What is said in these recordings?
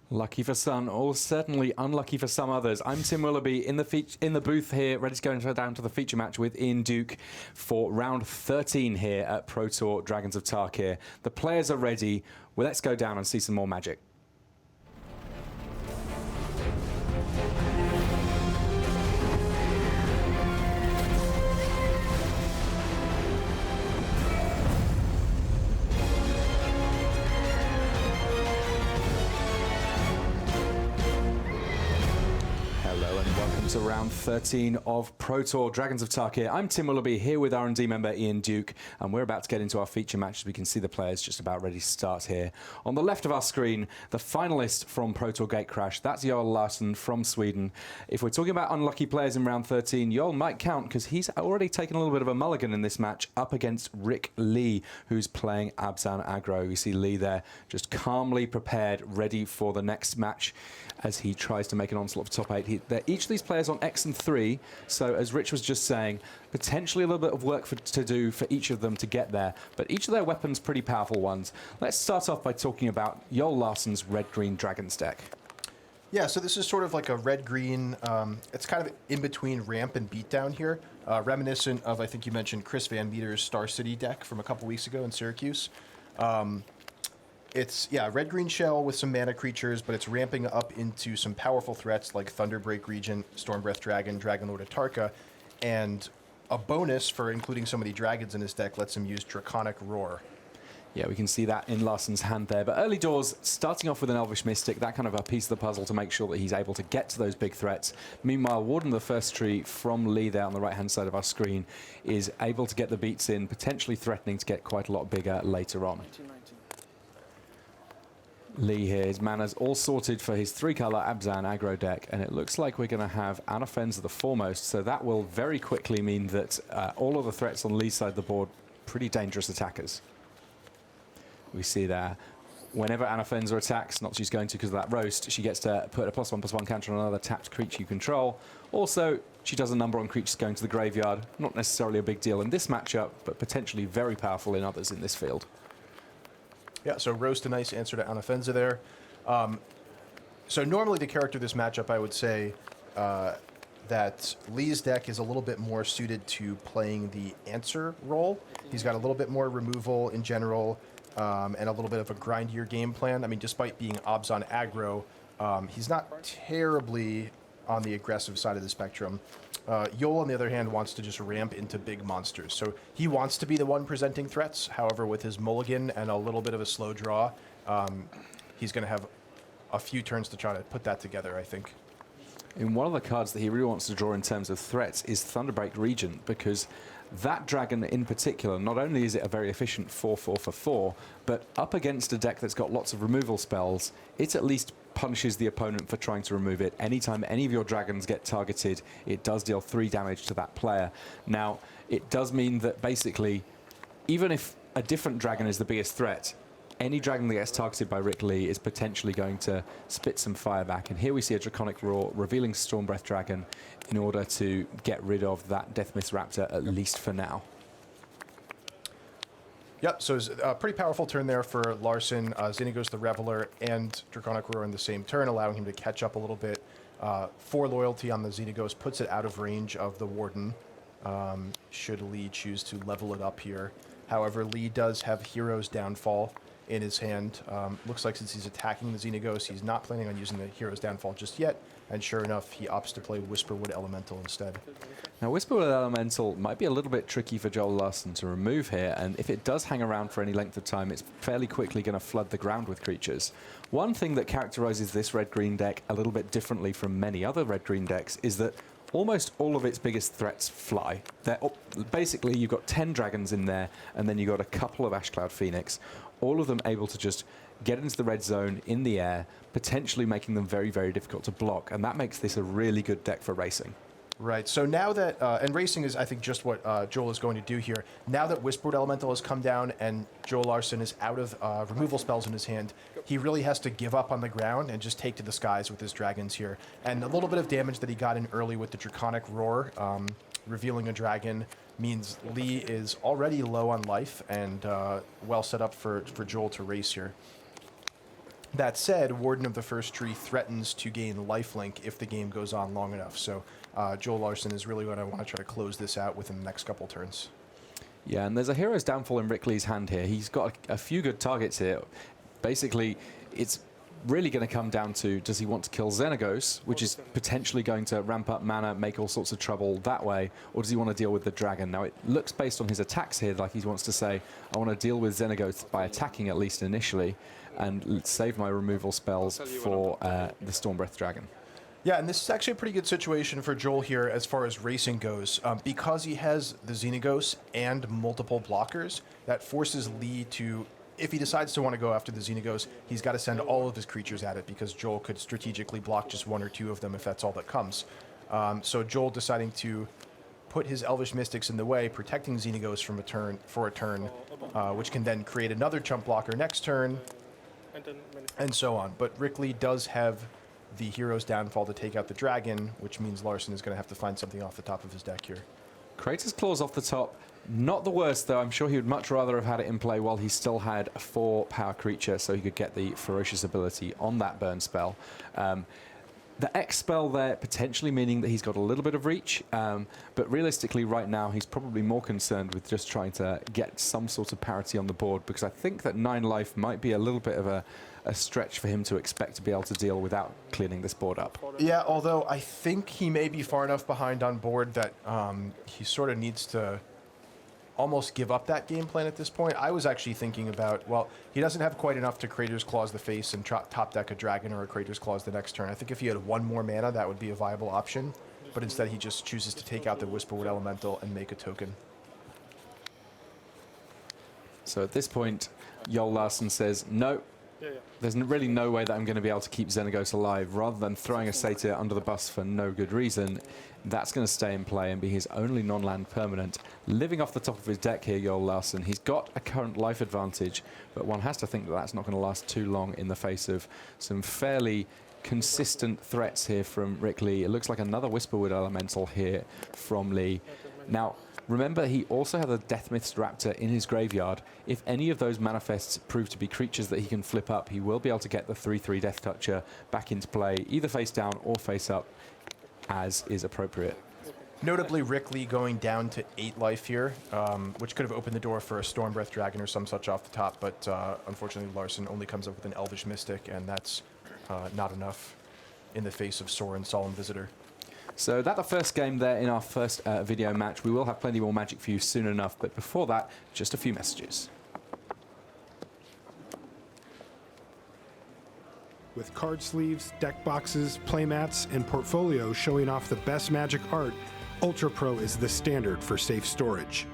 Lucky for some, or certainly unlucky for some others. I'm Tim Willoughby in the booth here, ready to go down to the feature match with Ian Duke for round 13 here at Pro Tour Dragons of Tarkir. The players are ready. Well, let's go down and see some more magic. To round 13 of Pro Tour Dragons of Tarkir. I'm Tim Willoughby here with R&D member Ian Duke, and we're about to get into our feature match as we can see the players just about ready to start here. On the left of our screen, the finalist from Pro Tour Gatecrash, that's Larsson from Sweden. If we're talking about unlucky players in round 13, Joel might count because he's already taken a little bit of a mulligan in this match up against Rick Lee, who's playing Abzan aggro. You see Lee there just calmly prepared, ready for the next match as he tries to make an onslaught of top 8. Each of these players on X and 3, so as Rich was just saying, potentially a little bit of work to do for each of them to get there, but each of their weapons pretty powerful ones. Let's start off by talking about Joel Larsson's red-green Dragons deck. Yeah, so this is sort of like a red-green, it's kind of in between ramp and beatdown here, reminiscent of, I think you mentioned, Chris Van Meter's Star City deck from a couple weeks ago in Syracuse. It's, yeah, red-green shell with some mana creatures, but it's ramping up into some powerful threats like Thunderbreak Regent, Stormbreath Dragon, Dragonlord Atarka, and a bonus for including so many dragons in his deck lets him use Draconic Roar. Yeah, we can see that in Larsson's hand there. But early doors, starting off with an Elvish Mystic, that kind of a piece of the puzzle to make sure that he's able to get to those big threats. Meanwhile, Warden of the First Tree from Lee there on the right-hand side of our screen is able to get the beats in, potentially threatening to get quite a lot bigger later on. Lee here, his mana's all sorted for his 3-color Abzan aggro deck, and it looks like we're going to have Anafenza the foremost, so that will very quickly mean that all of the threats on Lee's side of the board, pretty dangerous attackers. We see there, whenever Anafenza attacks, not that she's going to because of that roast, she gets to put a +1/+1 counter on another tapped creature you control. Also, she does a number on creatures going to the graveyard, not necessarily a big deal in this matchup, but potentially very powerful in others in this field. Yeah, so roast a nice answer to Anafenza there. So normally the character of this matchup, I would say that Lee's deck is a little bit more suited to playing the answer role. He's got a little bit more removal in general and a little bit of a grindier game plan. I mean, despite being Abzan aggro, he's not terribly on the aggressive side of the spectrum. Joel, on the other hand, wants to just ramp into big monsters. So he wants to be the one presenting threats. However, with his mulligan and a little bit of a slow draw, he's going to have a few turns to try to put that together, I think. And one of the cards that he really wants to draw in terms of threats is Thunderbreak Regent, because that dragon in particular, not only is it a very efficient 4/4 for 4, but up against a deck that's got lots of removal spells, it at least punishes the opponent for trying to remove it. Anytime any of your dragons get targeted, it does deal 3 damage to that player. Now, it does mean that basically, even if a different dragon is the biggest threat, any dragon that gets targeted by Rick Lee is potentially going to spit some fire back. And here we see a Draconic Roar revealing Stormbreath Dragon in order to get rid of that Deathmist Raptor, at least for now. Yep, so it's a pretty powerful turn there for Larsson. Xenagos the Reveler and Draconic Roar in the same turn, allowing him to catch up a little bit. 4 loyalty on the Xenagos puts it out of range of the Warden, should Lee choose to level it up here. However, Lee does have Hero's Downfall in his hand. Looks like since he's attacking the Xenagos, he's not planning on using the Hero's Downfall just yet. And sure enough, he opts to play Whisperwood Elemental instead. Now, Whisperwood Elemental might be a little bit tricky for Joel Larsson to remove here, and if it does hang around for any length of time, it's fairly quickly going to flood the ground with creatures. One thing that characterizes this red-green deck a little bit differently from many other red-green decks is that almost all of its biggest threats fly. Basically, you've got 10 dragons in there, and then you've got a couple of Ashcloud Phoenix, all of them able to just get into the red zone in the air, potentially making them very, very difficult to block, and that makes this a really good deck for racing. Right, so now that, and racing is, I think, just what Joel is going to do here. Now that Whispered Elemental has come down and Joel Larsson is out of removal spells in his hand, he really has to give up on the ground and just take to the skies with his dragons here. And a little bit of damage that he got in early with the Draconic Roar, revealing a dragon, means Lee is already low on life and well set up for Joel to race here. That said, Warden of the First Tree threatens to gain lifelink if the game goes on long enough. So Joel Larsson is really going to want to try to close this out within the next couple turns. Yeah, and there's a hero's downfall in Rick Lee's hand here. He's got a few good targets here. Basically, it's really going to come down to, does he want to kill Xenagos, which is potentially going to ramp up mana, make all sorts of trouble that way, or does he want to deal with the dragon? Now, it looks based on his attacks here like he wants to say, I want to deal with Xenagos by attacking at least initially and save my removal spells for the Stormbreath Dragon. Yeah, and this is actually a pretty good situation for Joel here as far as racing goes. Because he has the Xenagos and multiple blockers, that forces Lee to, if he decides to want to go after the Xenagos, he's got to send all of his creatures at it because Joel could strategically block just one or two of them if that's all that comes. So Joel deciding to put his Elvish Mystics in the way, protecting Xenagos from a turn, which can then create another chump blocker next turn, and so on. But Rick Lee does have the hero's downfall to take out the dragon, which means Larsson is going to have to find something off the top of his deck here. Kratos' Claws off the top. Not the worst, though. I'm sure he would much rather have had it in play while he still had a 4-power creature, so he could get the ferocious ability on that burn spell. The X spell there potentially meaning that he's got a little bit of reach, but realistically right now he's probably more concerned with just trying to get some sort of parity on the board, because I think that 9 life might be a little bit of a stretch for him to expect to be able to deal without cleaning this board up. Yeah, although I think he may be far enough behind on board that he sort of needs to almost give up that game plan at this point. I was actually thinking about, well, he doesn't have quite enough to Kratos Claws the face and top deck a dragon or a Kratos Claws the next turn. I think if he had 1 more mana, that would be a viable option. But instead, he just chooses to take out the Whisperwood Elemental and make a token. So at this point, Joel Larsson says, no, there's really no way that I'm going to be able to keep Xenagos alive. Rather than throwing a satyr under the bus for no good reason, that's going to stay in play and be his only non-land permanent. Living off the top of his deck here, Joel Larsson. He's got a current life advantage, but one has to think that that's not going to last too long in the face of some fairly consistent threats here from Rick Lee. It looks like another Whisperwood Elemental here from Lee. Now, remember, he also has a Deathmyth's Raptor in his graveyard. If any of those manifests prove to be creatures that he can flip up, he will be able to get the 3/3 Death Toucher back into play, either face down or face up, as is appropriate. Notably, Rick Lee going down to 8 life here, which could have opened the door for a Stormbreath Dragon or some such off the top, but unfortunately Larsson only comes up with an Elvish Mystic, and that's not enough in the face of Sorin, Solemn Visitor. So that's the first game there in our first video match. We will have plenty more Magic for you soon enough, but before that, just a few messages. With card sleeves, deck boxes, playmats, and portfolios showing off the best Magic art, Ultra Pro is the standard for safe storage.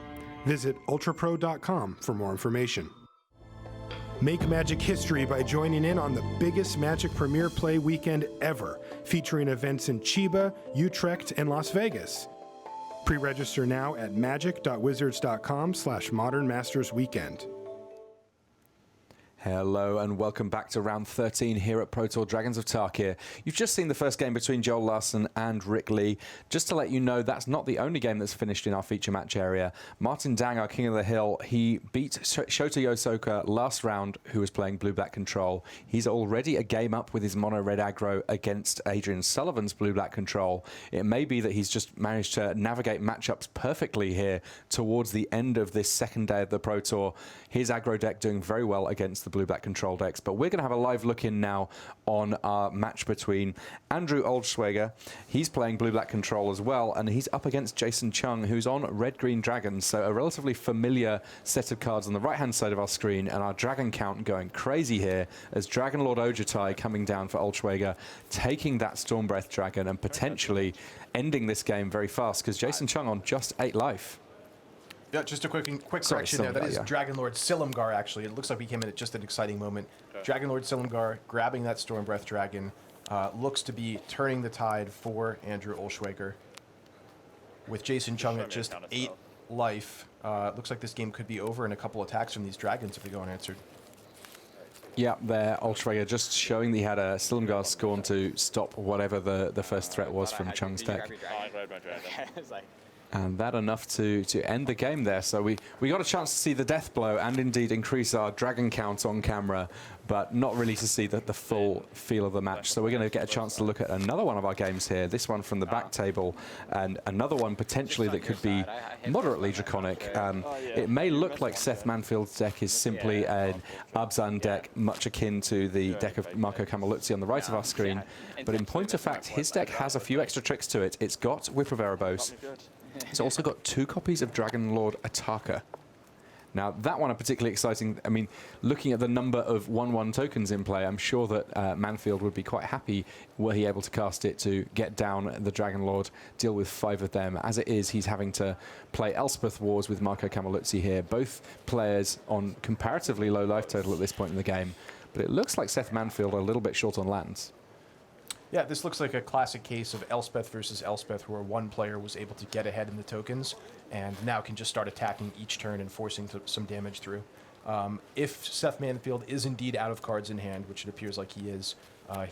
Visit ultrapro.com for more information. Make Magic history by joining in on the biggest Magic Premier Play weekend ever, featuring events in Chiba, Utrecht, and Las Vegas. Pre-register now at magic.wizards.com/Modern Masters Weekend. Hello and welcome back to round 13 here at Pro Tour Dragons of Tarkir. You've just seen the first game between Joel Larsson and Rick Lee. Just to let you know, that's not the only game that's finished in our feature match area. Martin Dang, our King of the Hill, he beat Shota Yosoka last round, who was playing Blue-Black Control. He's already a game up with his mono-red aggro against Adrian Sullivan's Blue-Black Control. It may be that he's just managed to navigate matchups perfectly here towards the end of this second day of the Pro Tour. His aggro deck doing very well against the Blue-Black Control decks. But we're going to have a live look in now on our match between Andrew Oldschwager. He's playing Blue-Black Control as well, and he's up against Jason Chung, who's on Red-Green Dragons. So a relatively familiar set of cards on the right-hand side of our screen, and our dragon count going crazy here as Dragon Lord Ojutai coming down for Oldschwager, taking that Stormbreath Dragon and potentially ending this game very fast, because Jason Chung on just 8 life. Yeah, just a quick correction there. That is Dragon Lord Silumgar, actually. It looks like we came in at just an exciting moment. Dragon Lord Silumgar grabbing that Stormbreath Dragon looks to be turning the tide for Andrew Oldschwager. With Jason Chung at just 8 life, looks like this game could be over in a couple attacks from these dragons if they go unanswered. Yeah, there, Oldschwager just showing that he had a Silumgar Scorn to stop whatever the first threat was from Chung's deck. And that enough to end the game there. So we got a chance to see the death blow and indeed increase our dragon count on camera, but not really to see the full feel of the match. So we're going to get a chance to look at another one of our games here, this one from the back table, and another one potentially that could be moderately draconic. It may look like Seth Manfield's deck is simply an Abzan deck, much akin to the deck of Marco Camiluzzi on the right of our screen, but in point of fact, his deck has a few extra tricks to it. It's got Whip of Erebos. It's also got 2 copies of Dragon Lord Tarkir. Now, that one are particularly exciting. I mean, looking at the number of 1/1 tokens in play, I'm sure that Manfield would be quite happy were he able to cast it to get down the Dragon Lord, deal with 5 of them. As it is, he's having to play Elspeth Wars with Marco Camiluzzi here. Both players on comparatively low life total at this point in the game. But it looks like Seth Manfield a little bit short on lands. Yeah, this looks like a classic case of Elspeth versus Elspeth, where one player was able to get ahead in the tokens and now can just start attacking each turn and forcing some damage through. If Seth Manfield is indeed out of cards in hand, which it appears like he is,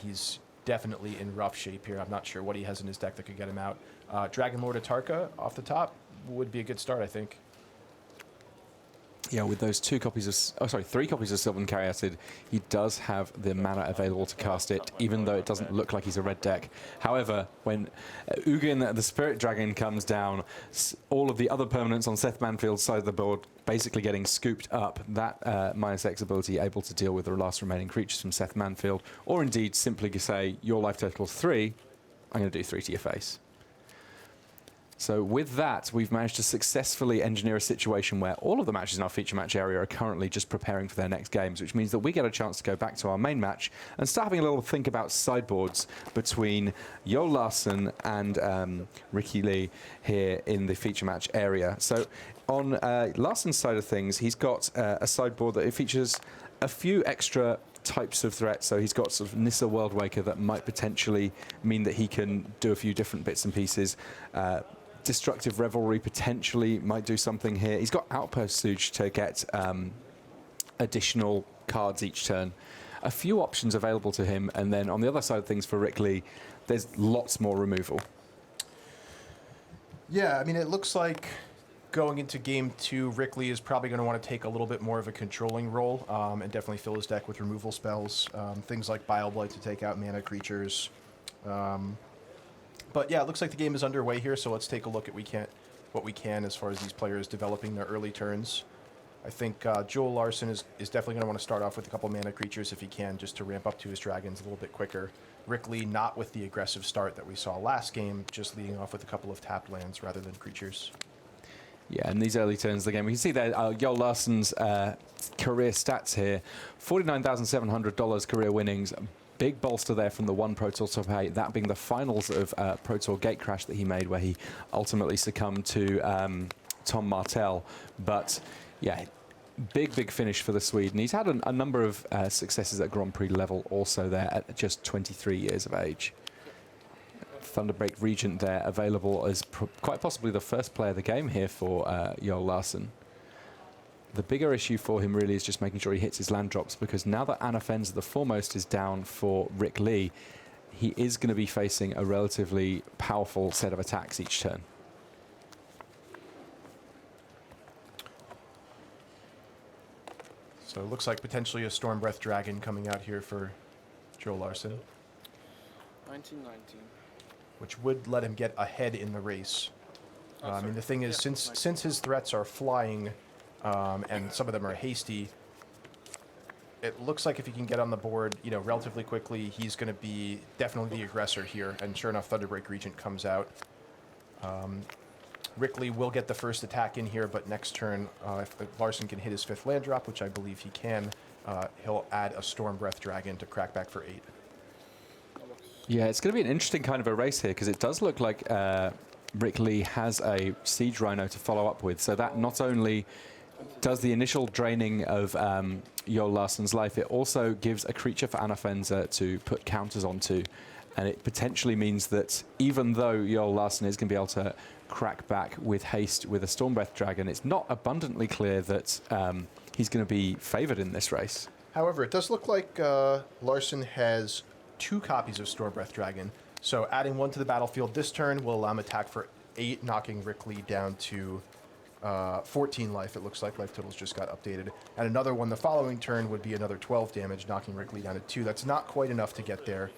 he's definitely in rough shape here. I'm not sure what he has in his deck that could get him out. Dragon Lord Tarkir off the top would be a good start, I think. Yeah, with those 3 copies of Sylvan Caryatid, he does have the mana available to cast it, even though it doesn't look like he's a red deck. However, when Ugin, the Spirit Dragon, comes down, all of the other permanents on Seth Manfield's side of the board basically getting scooped up. That -X ability able to deal with the last remaining creatures from Seth Manfield, or indeed simply say, your life total is 3, I'm going to do 3 to your face. So with that, we've managed to successfully engineer a situation where all of the matches in our feature match area are currently just preparing for their next games, which means that we get a chance to go back to our main match and start having a little think about sideboards between Yo Larsson and Ricky Lee here in the feature match area. So on Larsson's side of things, he's got a sideboard that features a few extra types of threats. So he's got sort of Nissa Worldwaker that might potentially mean that he can do a few different bits and pieces. Destructive Revelry potentially might do something here. He's got Outpost Siege to get additional cards each turn. A few options available to him, and then on the other side of things for Rick Lee, there's lots more removal. Yeah, I mean, it looks like going into game 2, Rick Lee is probably going to want to take a little bit more of a controlling role and definitely fill his deck with removal spells, things like Bile Blight to take out mana creatures. But yeah, it looks like the game is underway here, so let's take a look at what we can as far as these players developing their early turns. I think Joel Larsson is definitely going to want to start off with a couple mana creatures if he can, just to ramp up to his dragons a little bit quicker. Rick Lee not with the aggressive start that we saw last game, just leading off with a couple of tapped lands rather than creatures. Yeah, in these early turns of the game, we can see there Joel Larsson's career stats here. $49,700 career winnings. Big bolster there from the one Pro Tour top 8, that being the finals of Pro Tour Gatecrash that he made, where he ultimately succumbed to Tom Martell. But yeah, big finish for the Swede. And he's had a number of successes at Grand Prix level also there at just 23 years of age. Thunderbreak Regent there available as quite possibly the first player of the game here for Joel Larsson. The bigger issue for him really is just making sure he hits his land drops, because now that Anna Fenza the Foremost is down for Rick Lee, he is going to be facing a relatively powerful set of attacks each turn. So it looks like potentially a Stormbreath Dragon coming out here for Joel Larsson. 1919. Which would let him get ahead in the race. I mean, the thing is, since his threats are flying, and some of them are hasty, it looks like if he can get on the board, relatively quickly, he's going to be definitely the aggressor here. And sure enough, Thunderbreak Regent comes out. Rick Lee will get the first attack in here, but next turn, if Larsson can hit his 5th land drop, which I believe he can, he'll add a Stormbreath Dragon to crack back for 8. Yeah, it's going to be an interesting kind of a race here, because it does look like Rick Lee has a Siege Rhino to follow up with. So that not only does the initial draining of Joel Larsson's life, it also gives a creature for Anna Fenza to put counters onto. And it potentially means that even though Joel Larsson is going to be able to crack back with haste with a Stormbreath Dragon, it's not abundantly clear that he's going to be favored in this race. However, it does look like Larsson has 2 copies of Stormbreath Dragon. So adding one to the battlefield this turn will allow him attack for 8, knocking Rickley down to 14 life. It looks like life totals just got updated. And another one the following turn would be another 12 damage, knocking Rickley down to 2. That's not quite enough to get there.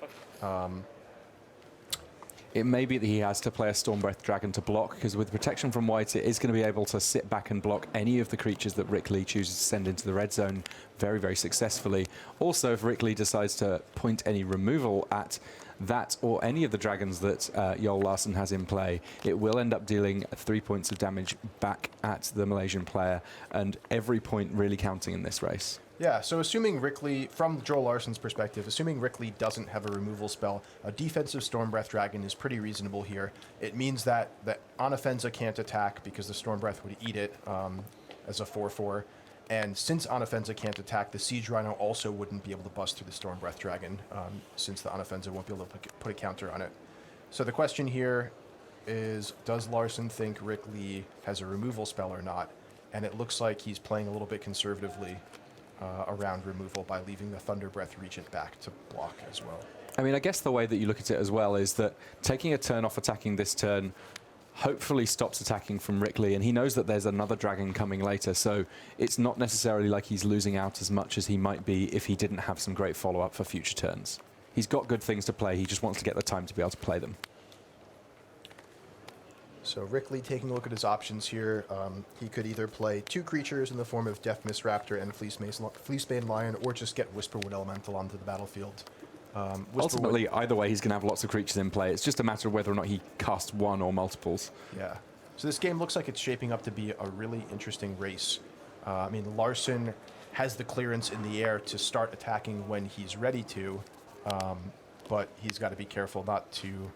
It may be that he has to play a Stormbreath Dragon to block, because with protection from white, it is going to be able to sit back and block any of the creatures that Rickley chooses to send into the red zone very, very successfully. Also, if Rickley decides to point any removal at that or any of the dragons that Joel Larsson has in play, it will end up dealing 3 points of damage back at the Malaysian player, and every point really counting in this race. Yeah, so assuming Rickley, from Joel Larsson's perspective, assuming Rickley doesn't have a removal spell, a defensive Stormbreath Dragon is pretty reasonable here. It means that Anafenza can't attack because the Stormbreath would eat it as a 4/4. And since Anafenza can't attack, the Siege Rhino also wouldn't be able to bust through the Stormbreath Dragon, since the Anafenza won't be able to put a counter on it. So the question here is, does Larsson think Rickley has a removal spell or not? And it looks like he's playing a little bit conservatively around removal by leaving the Thunder Breath Regent back to block as well. I mean, I guess the way that you look at it as well is that taking a turn off attacking this turn hopefully stops attacking from Rickley, and he knows that there's another dragon coming later, so it's not necessarily like he's losing out as much as he might be if he didn't have some great follow-up for future turns. He's got good things to play, he just wants to get the time to be able to play them. So Rickley taking a look at his options here. He could either play 2 creatures in the form of Death Mist Raptor and Fleecebane Lion, or just get Whisperwood Elemental onto the battlefield. Ultimately, either way, he's going to have lots of creatures in play. It's just a matter of whether or not he casts one or multiples. Yeah. So this game looks like it's shaping up to be a really interesting race. I mean, Larsson has the clearance in the air to start attacking when he's ready to, but he's got to be careful not to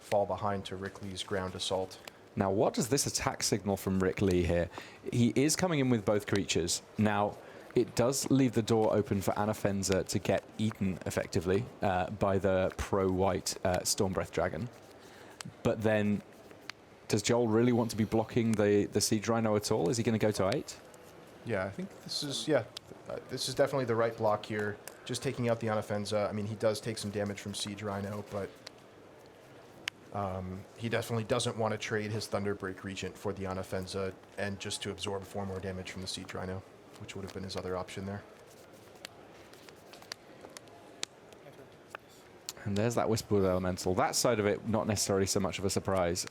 fall behind to Rickley's ground assault. Now, what does this attack signal from Rickley here? He is coming in with both creatures. Now, it does leave the door open for Anafenza to get eaten, effectively, by the pro-white Stormbreath Dragon. But then, does Joel really want to be blocking the Siege Rhino at all? Is he going to go to 8? Yeah, I think this is definitely the right block here. Just taking out the Anafenza. I mean, he does take some damage from Siege Rhino, but he definitely doesn't want to trade his Thunderbreak Regent for the Anafenza and just to absorb 4 more damage from the Siege Rhino, which would have been his other option there. And there's that Whisperwood Elemental. That side of it, not necessarily so much of a surprise.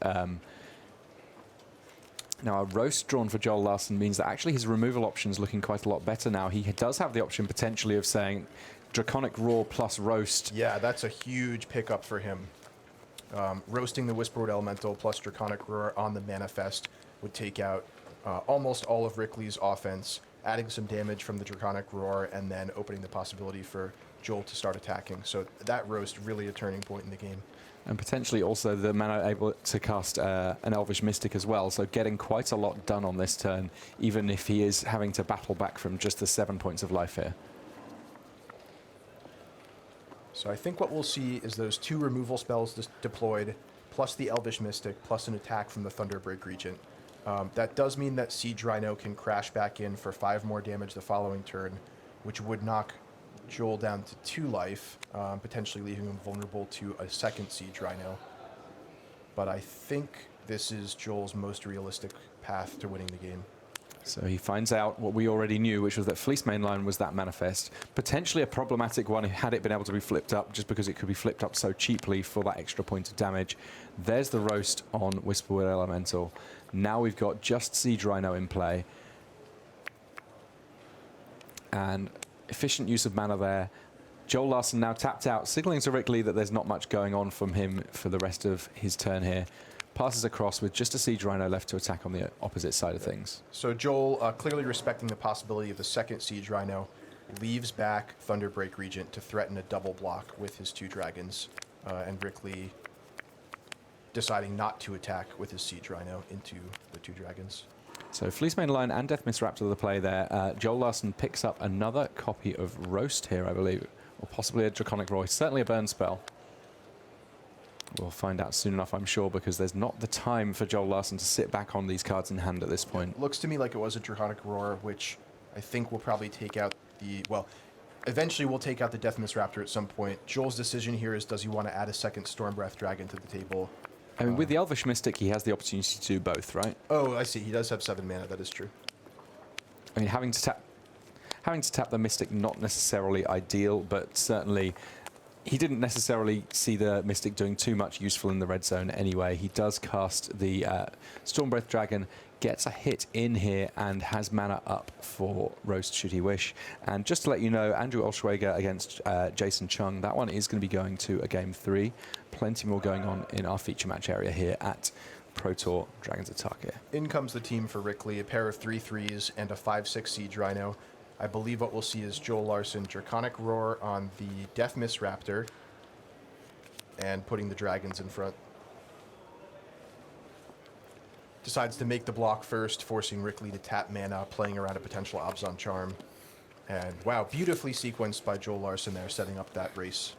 Now, a roast drawn for Joel Larsson means that actually his removal option is looking quite a lot better now. He does have the option potentially of saying Draconic Roar plus roast. Yeah, that's a huge pickup for him. Roasting the Whisperwood Elemental plus Draconic Roar on the Manifest would take out almost all of Rickley's offense, adding some damage from the Draconic Roar, and then opening the possibility for Joel to start attacking. So that roast really a turning point in the game. And potentially also the mana able to cast an Elvish Mystic as well, so getting quite a lot done on this turn, even if he is having to battle back from just the 7 points of life here. So I think what we'll see is those 2 removal spells deployed, plus the Elvish Mystic, plus an attack from the Thunderbreak Regent. That does mean that Siege Rhino can crash back in for 5 more damage the following turn, which would knock Joel down to 2 life, potentially leaving him vulnerable to a second Siege Rhino. But I think this is Joel's most realistic path to winning the game. So he finds out what we already knew, which was that Fleecebane Lion was that Manifest. Potentially a problematic one had it been able to be flipped up, just because it could be flipped up so cheaply for that extra point of damage. There's the roast on Whisperwood Elemental. Now we've got just Siege Rhino in play. And efficient use of mana there. Joel Larsson now tapped out, signaling to Rickley that there's not much going on from him for the rest of his turn here. Passes across with just a Siege Rhino left to attack on the opposite side of things. So Joel, clearly respecting the possibility of the second Siege Rhino, leaves back Thunderbreak Regent to threaten a double block with his 2 dragons, and Rickley deciding not to attack with his Siege Rhino into the 2 dragons. So Fleecebane Lion and Death Mist Raptor the play there. Joel Larsson picks up another copy of Roast here, I believe, or possibly a Draconic Roar. Certainly a burn spell. We'll find out soon enough, I'm sure, because there's not the time for Joel Larsson to sit back on these cards in hand at this point. Looks to me like it was a Draconic Roar, which I think will probably take out the... Well, eventually we'll take out the Death Mist Raptor at some point. Joel's decision here is, does he want to add a second Stormbreath Dragon to the table? I mean, with the Elvish Mystic, he has the opportunity to do both, right? Oh, I see. He does have 7 mana. That is true. I mean, having to tap the Mystic, not necessarily ideal, but certainly he didn't necessarily see the Mystic doing too much useful in the red zone anyway. He does cast the Stormbreath Dragon, gets a hit in here, and has mana up for Roast should he wish. And just to let you know, Andrew Olschwager against Jason Chung, that one is going to be going to a Game 3. Plenty more going on in our feature match area here at Pro Tour Dragons of Tarkir. In comes the team for Rick Lee, a pair of 3/3s and a 5/6 Siege Rhino. I believe what we'll see is Joel Larsson, Draconic Roar on the Death Mist Raptor, and putting the dragons in front. Decides to make the block first, forcing Rick Lee to tap mana, playing around a potential Abzan Charm. And wow, beautifully sequenced by Joel Larsson there, setting up that race.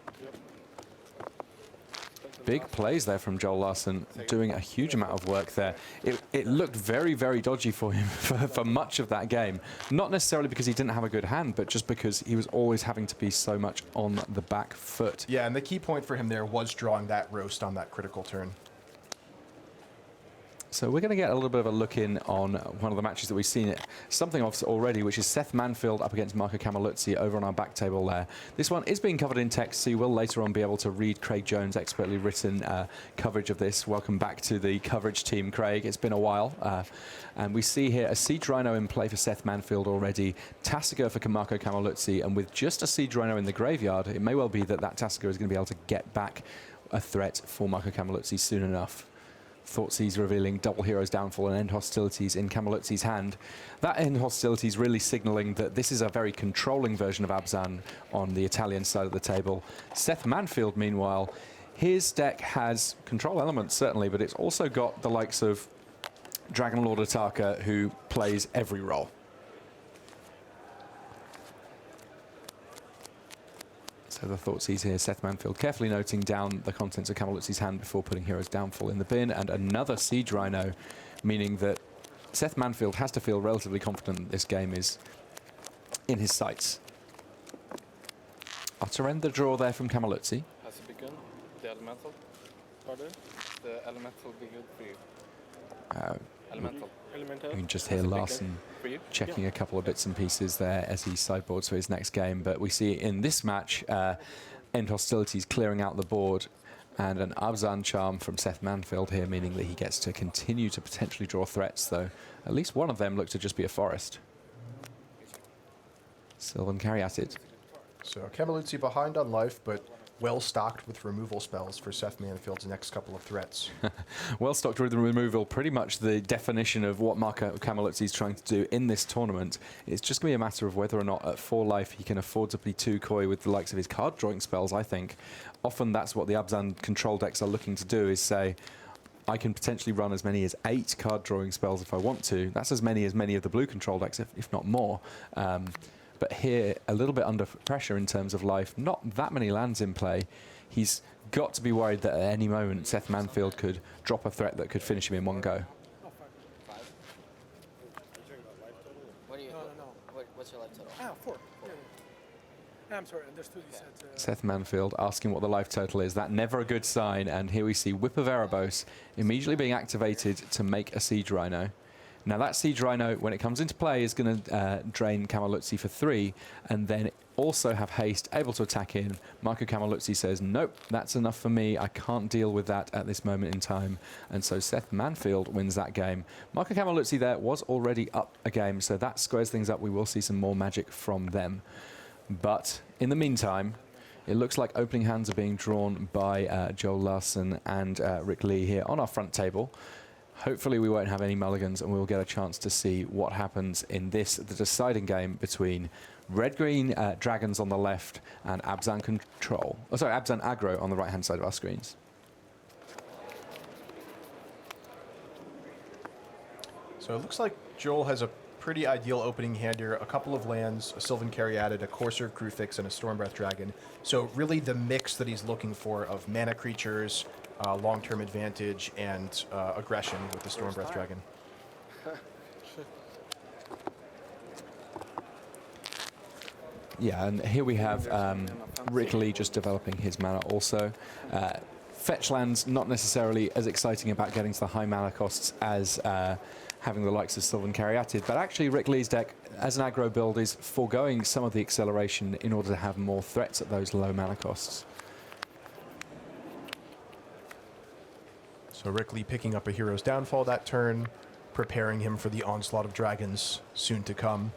Big plays there from Joel Larsson, doing a huge amount of work there. It looked very, very dodgy for him for much of that game. Not necessarily because he didn't have a good hand, but just because he was always having to be so much on the back foot. Yeah, and the key point for him there was drawing that roast on that critical turn. So we're going to get a little bit of a look in on one of the matches that we've seen something of already, which is Seth Manfield up against Marco Camiluzzi over on our back table there. This one is being covered in text, so you will later on be able to read Craig Jones' expertly written coverage of this. Welcome back to the coverage team, Craig. It's been a while. And we see here a Siege Rhino in play for Seth Manfield already, Tasigur for Marco Camiluzzi, and with just a Siege Rhino in the graveyard, it may well be that Tasigur is going to be able to get back a threat for Marco Camiluzzi soon enough. Thoughtseize revealing double Heroes Downfall and End Hostilities in Camiluzzi's hand. That End Hostilities really signalling that this is a very controlling version of Abzan on the Italian side of the table. Seth Manfield, meanwhile, his deck has control elements, certainly, but it's also got the likes of Dragon Lord Ataka, who plays every role. So the Thoughtseize here, Seth Manfield carefully noting down the contents of Camiluzzi's hand before putting Heroes Downfall in the bin, and another Siege Rhino, meaning that Seth Manfield has to feel relatively confident that this game is in his sights. I'll surrender the draw there from Camiluzzi. Has it begun? The elemental? Pardon? The elemental be good for you? Elemental. You can just hear Larsson checking a couple of bits and pieces there as he sideboards for his next game. But we see in this match, End Hostilities clearing out the board and an Abzan Charm from Seth Manfield here, meaning that he gets to continue to potentially draw threats, though at least one of them looks to just be a forest. Sylvan Caryatid. So Camiluzzi behind on life, but well stocked with removal spells for Seth Manfield's next couple of threats. Well stocked with the removal, pretty much the definition of what Marco Camiluzzi is trying to do in this tournament. It's just going to be a matter of whether or not at 4 life he can afford to be too coy with the likes of his card drawing spells, I think. Often that's what the Abzan control decks are looking to do, is say, I can potentially run as many as 8 card drawing spells if I want to. That's as many of the blue control decks, if not more. But here, a little bit under pressure in terms of life. Not that many lands in play. He's got to be worried that at any moment Seth Manfield could drop a threat that could finish him in one go. What do you? What's your life total? 4. I'm sorry, understood you said... Seth Manfield asking what the life total is. That never a good sign. And here we see Whip of Erebos immediately being activated to make a Siege Rhino. Now that Siege Rhino, when it comes into play, is going to drain Camiluzzi for 3, and then also have haste, able to attack in. Marco Camiluzzi says, nope, that's enough for me. I can't deal with that at this moment in time. And so Seth Manfield wins that game. Marco Camiluzzi there was already up a game, so that squares things up. We will see some more magic from them. But in the meantime, it looks like opening hands are being drawn by Joel Larsson and Rick Lee here on our front table. Hopefully we won't have any mulligans and we'll get a chance to see what happens in this, the deciding game between red-green dragons on the left and Abzan control. Oh, sorry, Abzan aggro on the right-hand side of our screens. So it looks like Joel has a pretty ideal opening hand here. A couple of lands, a Sylvan Caryatid, a Courser, Crufix, and a Stormbreath Dragon. So really the mix that he's looking for of mana creatures, long-term advantage, and aggression with the Stormbreath Dragon. Yeah, and here we have Rick Lee just developing his mana also. fetch lands not necessarily as exciting about getting to the high mana costs as having the likes of Sylvan Caryatid, but actually Rick Lee's deck, as an aggro build, is foregoing some of the acceleration in order to have more threats at those low mana costs. So Rick Lee picking up a Hero's Downfall that turn, preparing him for the onslaught of dragons soon to come.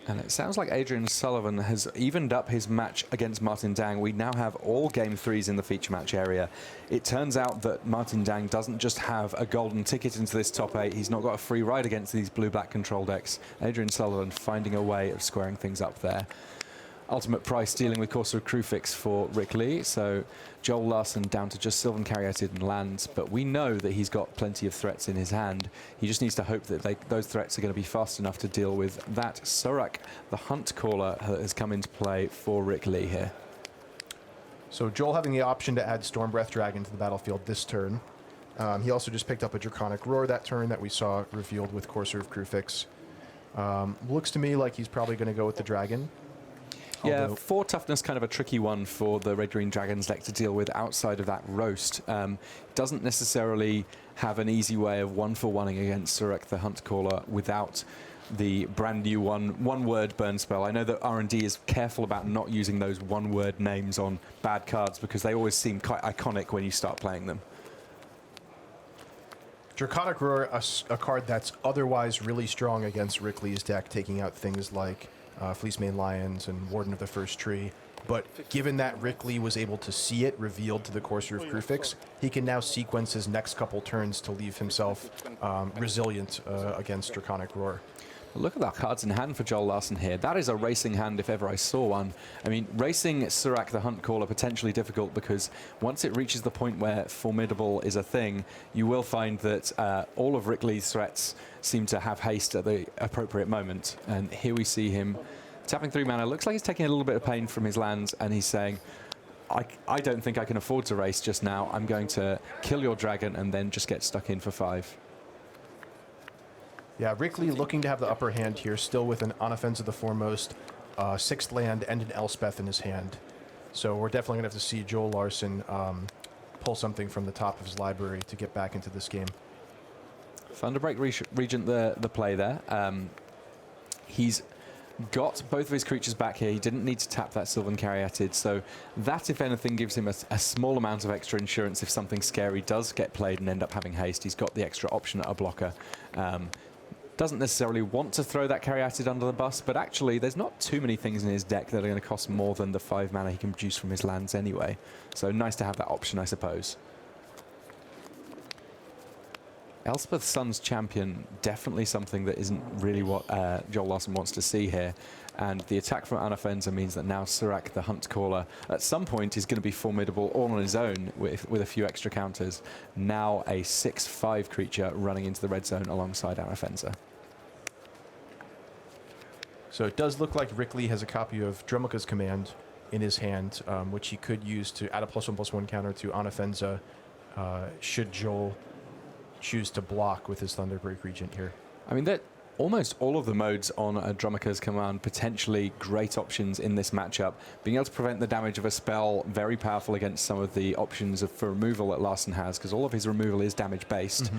And it sounds like Adrian Sullivan has evened up his match against Martin Dang. We now have all game 3s in the feature match area. It turns out that Martin Dang doesn't just have a golden ticket into this top 8. He's not got a free ride against these blue-black control decks. Adrian Sullivan finding a way of squaring things up there. Ultimate price dealing with Courser of Krufix for Rick Lee. So Joel Larsson down to just Sylvan Caryatid and lands, but we know that he's got plenty of threats in his hand. He just needs to hope that those threats are going to be fast enough to deal with that. Surak, the Hunt Caller, has come into play for Rick Lee here. So Joel having the option to add Stormbreath Dragon to the battlefield this turn. He also just picked up a Draconic Roar that turn that we saw revealed with Courser of Krufix. Looks to me like he's probably going to go with the Dragon. Yeah, Although 4 toughness, kind of a tricky one for the Red Green Dragons deck to deal with outside of that roast. Doesn't necessarily have an easy way of 1-for-1ing against Surak the Hunt Caller without the brand new one-word burn spell. I know that R&D is careful about not using those one-word names on bad cards because they always seem quite iconic when you start playing them. Draconic Roar, a card that's otherwise really strong against Rick Lee's deck, taking out things like Fleecemane Lions and Warden of the First Tree. But given that Rick Lee was able to see it revealed to the Courser of Krufix, he can now sequence his next couple turns to leave himself resilient against Draconic Roar. Look at that cards in hand for Joel Larsson here. That is a racing hand if ever I saw one. I mean, racing Surak the Hunt Caller potentially difficult because once it reaches the point where Formidable is a thing, you will find that all of Rick Lee's threats seem to have haste at the appropriate moment. And here we see him tapping 3 mana. Looks like he's taking a little bit of pain from his lands and he's saying, I don't think I can afford to race just now. I'm going to kill your dragon and then just get stuck in for 5. Yeah, Rick Lee looking to have the upper hand here, still with an On Offense of the Foremost, 6th land, and an Elspeth in his hand. So we're definitely going to have to see Joel Larsson pull something from the top of his library to get back into this game. Thunderbreak Regent the play there. He's got both of his creatures back here. He didn't need to tap that Sylvan Caryatid, so that, if anything, gives him a small amount of extra insurance if something scary does get played and end up having haste. He's got the extra option at a blocker. Doesn't necessarily want to throw that Caryatid under the bus, but actually there's not too many things in his deck that are going to cost more than the 5 mana he can produce from his lands anyway. So nice to have that option, I suppose. Elspeth Sun's Champion, definitely something that isn't really what Joel Larsson wants to see here. And the attack from Anafenza means that now Surak the Hunt Caller at some point is going to be formidable all on his own with a few extra counters. Now a 6/5 creature running into the red zone alongside Anafenza. So it does look like Rick Lee has a copy of Dromoka's Command in his hand, which he could use to add a +1/+1 counter to Anafenza should Joel choose to block with his Thunderbreak Regent here. I mean, that almost all of the modes on Dromoka's Command potentially great options in this matchup. Being able to prevent the damage of a spell, very powerful against some of the options for removal that Larsson has, because all of his removal is damage based.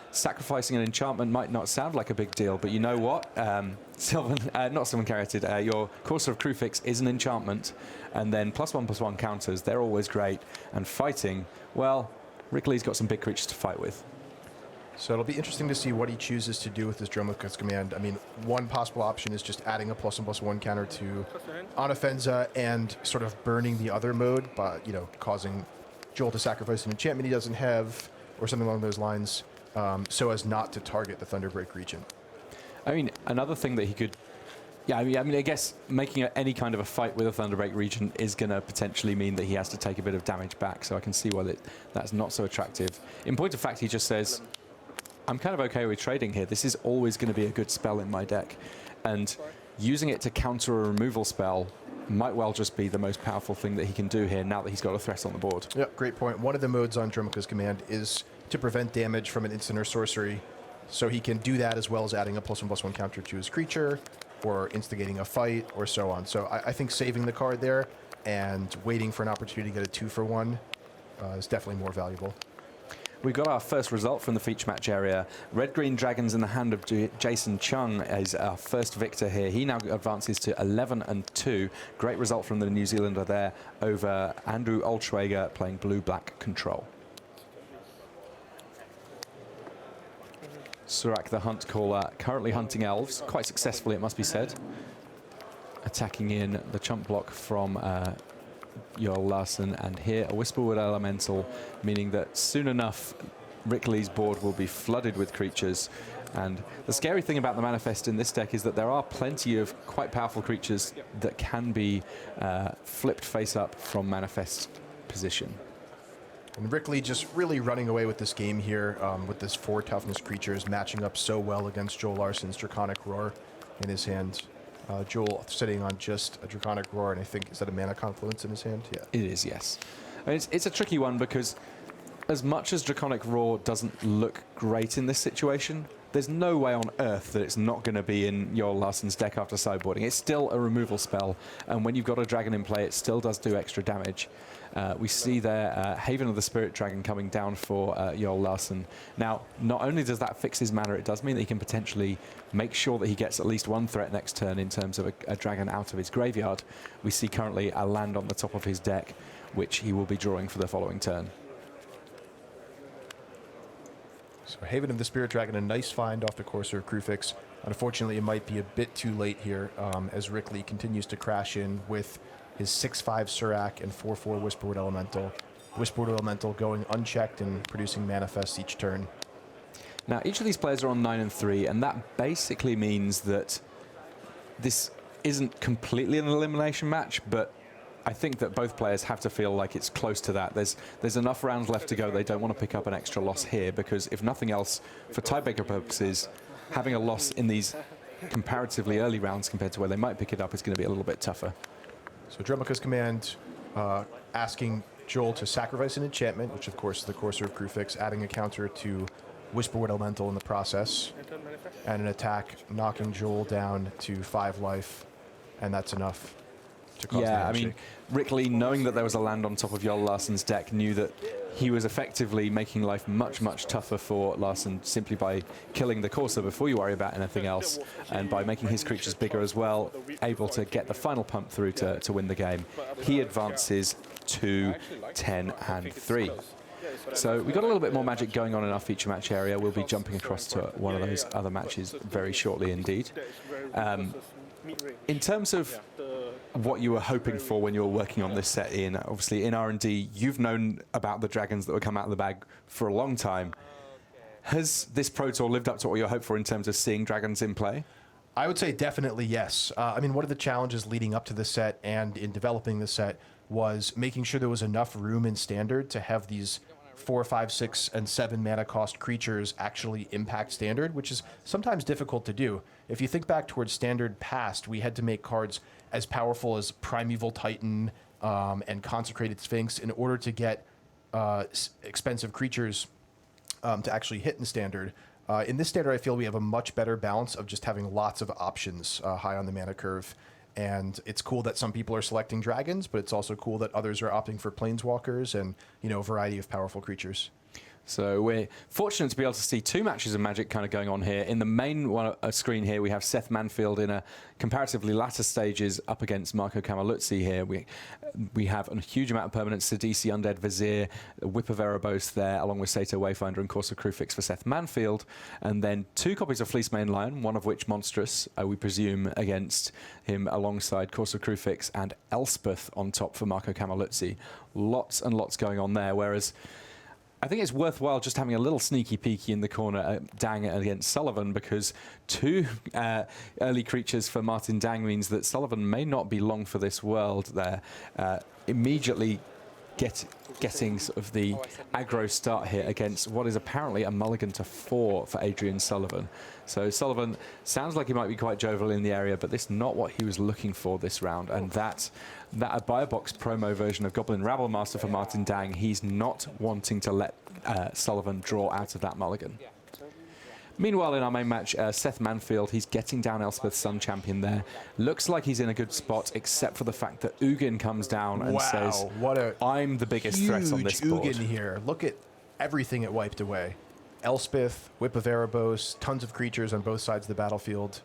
Sacrificing an enchantment might not sound like a big deal, but you know what? Not Sylvan Caryatid, your Courser of Krufix is an enchantment, and then +1/+1 counters, they're always great. And fighting, well, Rick Lee's got some big creatures to fight with. So it'll be interesting to see what he chooses to do with his Dromoka's Command. I mean, one possible option is just adding a +1/+1 counter to Anafenza and sort of burning the other mode, but, you know, causing Joel to sacrifice an enchantment he doesn't have or something along those lines, so as not to target the Thunderbreak Regent. I mean, another thing that he could... Yeah, I mean, I guess making any kind of a fight with a Thunderbreak Regent is going to potentially mean that he has to take a bit of damage back, so I can see why that's not so attractive. In point of fact, he just says, I'm kind of okay with trading here. This is always going to be a good spell in my deck. And using it to counter a removal spell might well just be the most powerful thing that he can do here now that he's got a threat on the board. Yep, great point. One of the modes on Dromoka's Command is to prevent damage from an instant or sorcery. So he can do that as well as adding a +1/+1 counter to his creature or instigating a fight or so on. So I think saving the card there and waiting for an opportunity to get a 2-for-1 is definitely more valuable. We've got our first result from the feature match area. Red-green dragons in the hand of Jason Chung is our first victor here. He now advances to 11-2. Great result from the New Zealander there over Andrew Olschwager playing blue-black control. Surak, the hunt caller, currently hunting elves, quite successfully it must be said. Attacking in the chump block from Joel Larsson, and here a Whisperwood Elemental, meaning that soon enough Rickley's board will be flooded with creatures. And the scary thing about the Manifest in this deck is that there are plenty of quite powerful creatures that can be flipped face up from Manifest position. And Rickley just really running away with this game here with this 4 toughness creatures matching up so well against Joel Larsson's Draconic Roar in his hand. Joel sitting on just a Draconic Roar, and I think, is that a Mana Confluence in his hand? Yeah. It is, yes. I mean, it's a tricky one because as much as Draconic Roar doesn't look great in this situation, there's no way on earth that it's not going to be in Joel Larsson's deck after sideboarding. It's still a removal spell, and when you've got a dragon in play, it still does do extra damage. We see there Haven of the Spirit Dragon coming down for Joel Larsson. Now, not only does that fix his mana, it does mean that he can potentially make sure that he gets at least one threat next turn in terms of a dragon out of his graveyard. We see currently a land on the top of his deck, which he will be drawing for the following turn. So Haven of the Spirit Dragon, a nice find off the Courser of Krufix. Unfortunately, it might be a bit too late here as Rickley continues to crash in with his 6/5 Surak and 4/4 Whisperwood Elemental. Whisperwood Elemental going unchecked and producing manifests each turn. Now, each of these players are on 9 and 3, and that basically means that this isn't completely an elimination match, but I think that both players have to feel like it's close to that. There's enough rounds left to go. They don't want to pick up an extra loss here because, if nothing else, for tiebreaker purposes, having a loss in these comparatively early rounds compared to where they might pick it up is going to be a little bit tougher. So Drumika's command asking Joel to sacrifice an enchantment, which of course is the Courser of Krufix, adding a counter to Whisperwood Elemental in the process, and an attack knocking Joel down to 5 life, and that's enough to cause the Yeah, I handshake. mean, Rickley, knowing that there was a land on top of Joel Larsson's deck, knew that he was effectively making life much, much tougher for Larsson simply by killing the Courser before you worry about anything else, and by making his creatures bigger as well, able to get the final pump through to win the game. He advances to 10 and 3. So we've got a little bit more magic going on in our feature match area. We'll be jumping across to one of those other matches very shortly indeed. In terms of what you were hoping for when you were working on this set, Ian, obviously in R&D, you've known about the dragons that would come out of the bag for a long time. Has this Pro Tour lived up to what you hoped for in terms of seeing dragons in play? I would say definitely yes. I mean, one of the challenges leading up to the set and in developing the set was making sure there was enough room in Standard to have these 4, 5, 6, and 7 mana cost creatures actually impact Standard, which is sometimes difficult to do. If you think back towards Standard past, we had to make cards as powerful as Primeval Titan and Consecrated Sphinx in order to get expensive creatures to actually hit in Standard. In this Standard, I feel we have a much better balance of just having lots of options high on the mana curve. And it's cool that some people are selecting dragons, but it's also cool that others are opting for planeswalkers and, you know, a variety of powerful creatures. So we're fortunate to be able to see 2 matches of Magic kind of going on here. In the main one screen here, we have Seth Manfield in a comparatively latter stages up against Marco Camiluzzi here. We have a huge amount of permanents, Sidisi, Undead Vizier, Whip of Erebos there, along with Sato Wayfinder and Courser Krufix for Seth Manfield. And then 2 copies of Fleece Mane Lion, one of which monstrous, we presume, against him alongside Courser Krufix and Elspeth on top for Marco Camiluzzi. Lots and lots going on there, whereas I think it's worthwhile just having a little sneaky peeky in the corner at Dang against Sullivan, because 2 early creatures for Martin Dang means that Sullivan may not be long for this world there. Immediately getting sort of the aggro start here against what is apparently a mulligan to 4 for Adrian Sullivan. So Sullivan sounds like he might be quite jovial in the area, but this is not what he was looking for this round. And that a buy box promo version of Goblin Rabble Master for Martin Dang, he's not wanting to let Sullivan draw out of that mulligan. Meanwhile, in our main match, Seth Manfield, he's getting down Elspeth's Sun Champion there. Looks like he's in a good spot, except for the fact that Ugin comes down and says, what a I'm the biggest threat on this board. Ugin here. Look at everything it wiped away. Elspeth, Whip of Erebos, tons of creatures on both sides of the battlefield.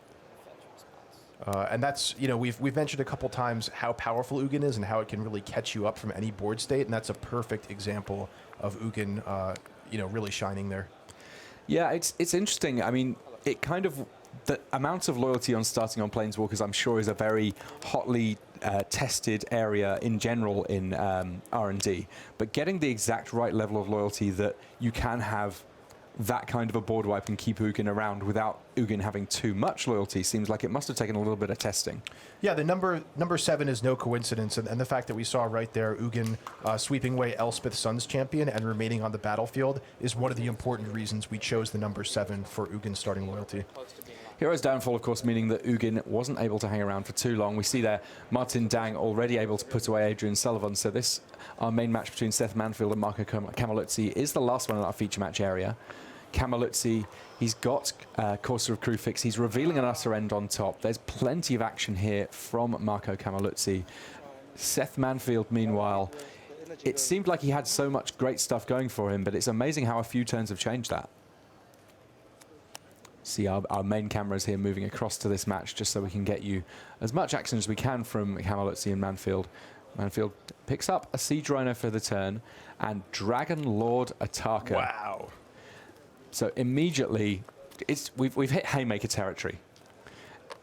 And that's, you know, we've mentioned a couple times how powerful Ugin is and how it can really catch you up from any board state, and that's a perfect example of Ugin, you know, really shining there. Yeah, it's interesting. I mean, it kind of, the amount of loyalty on starting on Planeswalkers, I'm sure, is a very hotly tested area in general in R&D. But getting the exact right level of loyalty that you can have that kind of a board wipe and keep Ugin around without Ugin having too much loyalty seems like it must have taken a little bit of testing. Yeah, the number 7 is no coincidence, and the fact that we saw right there Ugin sweeping away Elspeth Sun's champion and remaining on the battlefield is one of the important reasons we chose the number 7 for Ugin's starting loyalty. Hero's downfall, of course, meaning that Ugin wasn't able to hang around for too long. We see there Martin Dang already able to put away Adrian Sullivan. So this, our main match between Seth Manfield and Marco Camilluzzi, is the last one in our feature match area. Camilluzzi, he's got Courser of Krufix. He's revealing an Utter End on top. There's plenty of action here from Marco Camilluzzi. Seth Manfield, meanwhile, it seemed like he had so much great stuff going for him, but it's amazing how a few turns have changed that. See our main cameras here moving across to this match just so we can get you as much action as we can from Camilluzzi and Manfield. Manfield picks up a Siege Rhino for the turn and Dragon Lord Tarkir. Wow. So immediately, we've hit Haymaker territory.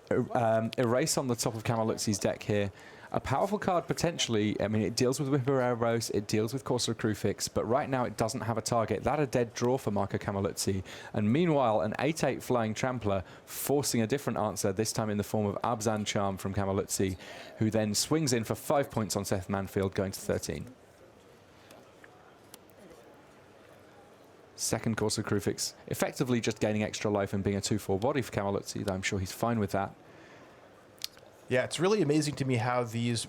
Erase on the top of Camilluzzi's deck here. A powerful card potentially. I mean, it deals with Whip of Erebos, it deals with Courser of Krufix, but right now it doesn't have a target. That a dead draw for Marco Camilluzzi. And meanwhile, an 8/8 Flying Trampler forcing a different answer, this time in the form of Abzan Charm from Camilluzzi, who then swings in for 5 points on Seth Manfield, going to 13. Second Courser of Krufix, effectively just gaining extra life and being a 2/4 body for Camilluzzi, though I'm sure he's fine with that. Yeah, it's really amazing to me how these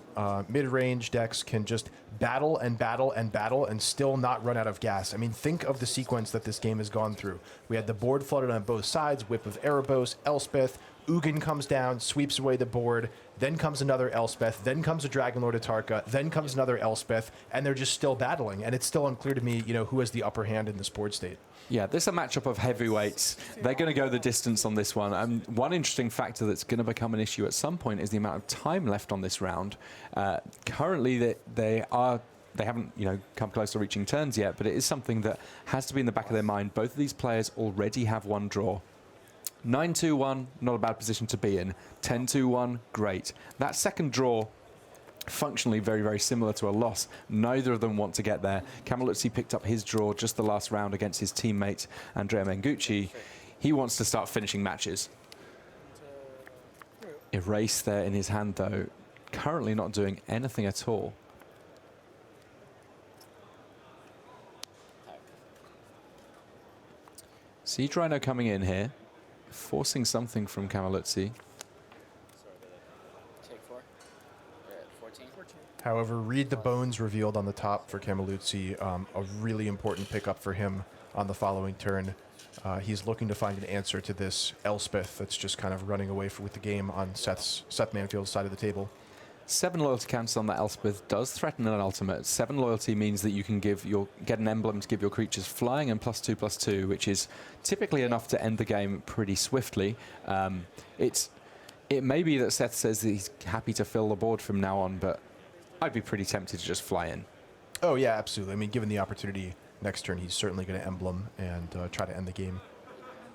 mid-range decks can just battle and battle and battle and still not run out of gas. I mean, think of the sequence that this game has gone through. We had the board flooded on both sides, Whip of Erebos, Elspeth, Ugin comes down, sweeps away the board, then comes another Elspeth, then comes a Dragon Lord Tarkir, then comes another Elspeth, and they're just still battling. And it's still unclear to me, you know, who has the upper hand in this board state. Yeah, this is a matchup of heavyweights. They're going to go the distance on this one. One interesting factor that's going to become an issue at some point is the amount of time left on this round. Currently, they haven't, you know, come close to reaching turns yet, but it is something that has to be in the back of their mind. Both of these players already have one draw. 9-2-1, not a bad position to be in. 10-2-1, great. That second draw, functionally very, very similar to a loss. Neither of them want to get there. Camilluzzi picked up his draw just the last round against his teammate, Andrea Mengucci. He wants to start finishing matches. Erase there in his hand, though. Currently not doing anything at all. Siege Rhino coming in here, forcing something from Camilluzzi. Take 4. 14. However, read the bones revealed on the top for Camilluzzi, a really important pickup for him on the following turn. He's looking to find an answer to this Elspeth that's just kind of running away with the game on Seth Manfield's side of the table. 7 loyalty counters on that Elspeth does threaten an ultimate. 7 loyalty means that you can get an emblem to give your creatures flying and +2/+2, which is typically enough to end the game pretty swiftly. It may be that Seth says that he's happy to fill the board from now on, but I'd be pretty tempted to just fly in. Oh yeah, absolutely. I mean, given the opportunity next turn, he's certainly going to emblem and try to end the game.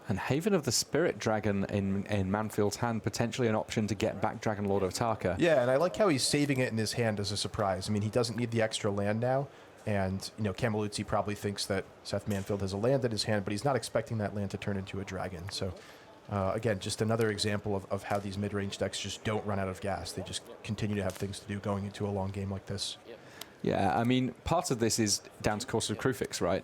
And Haven of the Spirit Dragon in Manfield's hand, potentially an option to get back Dragon Lord of Tarkir. Yeah, and I like how he's saving it in his hand as a surprise. I mean, he doesn't need the extra land now, and you know, Camilluzzi probably thinks that Seth Manfield has a land in his hand, but he's not expecting that land to turn into a dragon. So, again, just another example of how these mid-range decks just don't run out of gas. They just continue to have things to do going into a long game like this. Yeah, I mean, part of this is down to Courser of Krufix, right?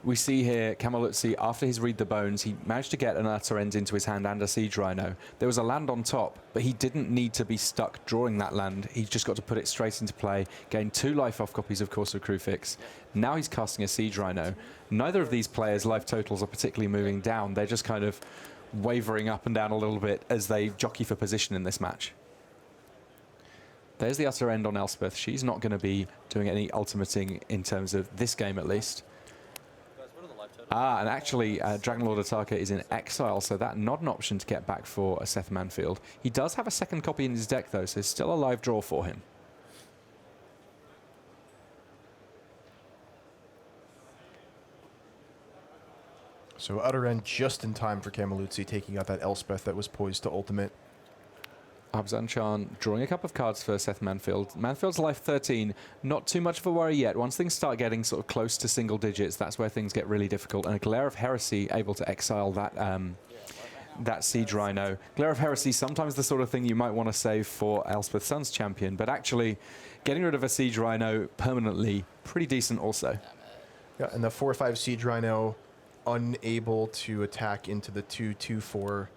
We see here Camiluzzi, after he's read the bones, he managed to get an utter end into his hand and a siege rhino. There was a land on top, but he didn't need to be stuck drawing that land. He just got to put it straight into play, gain 2 life off copies of Courser of Crufix. Now he's casting a siege rhino. Neither of these players' life totals are particularly moving down. They're just kind of wavering up and down a little bit as they jockey for position in this match. There's the utter end on Elspeth. She's not going to be doing any ultimating in terms of this game, at least. And actually, Dragonlord of Tarkir is in exile, so that's not an option to get back for a Seth Manfield. He does have a second copy in his deck, though, so it's still a live draw for him. So utter end just in time for Camiluzzi, taking out that Elspeth that was poised to ultimate. Abzanchan drawing a couple of cards for Seth Manfield. Manfield's life 13, not too much of a worry yet. Once things start getting sort of close to single digits, that's where things get really difficult. And a Glare of Heresy able to exile that that Siege Rhino. Glare of Heresy, sometimes the sort of thing you might want to save for Elspeth Sun's champion, but actually getting rid of a Siege Rhino permanently, pretty decent also. Yeah, and the 4/5 Siege Rhino unable to attack into the 2/2/4